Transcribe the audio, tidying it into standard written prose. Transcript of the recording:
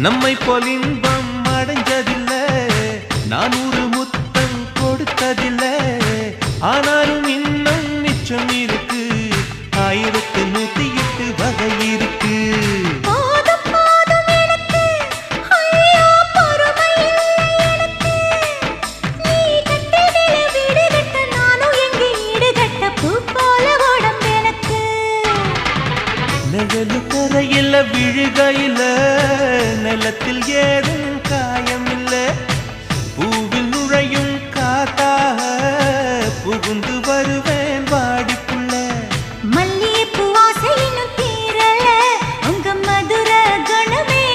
நம்மை போல் இன்பம் அடைஞ்சதில்லை, நான் ஒரு முத்தம் கொடுத்ததில்லை. ஆனாலும் இன்னும் மிச்சம் இருக்கு, 1108 வகை இருக்கு. நிழலு கரையில விழுகையில நிலத்தில் ஏதோ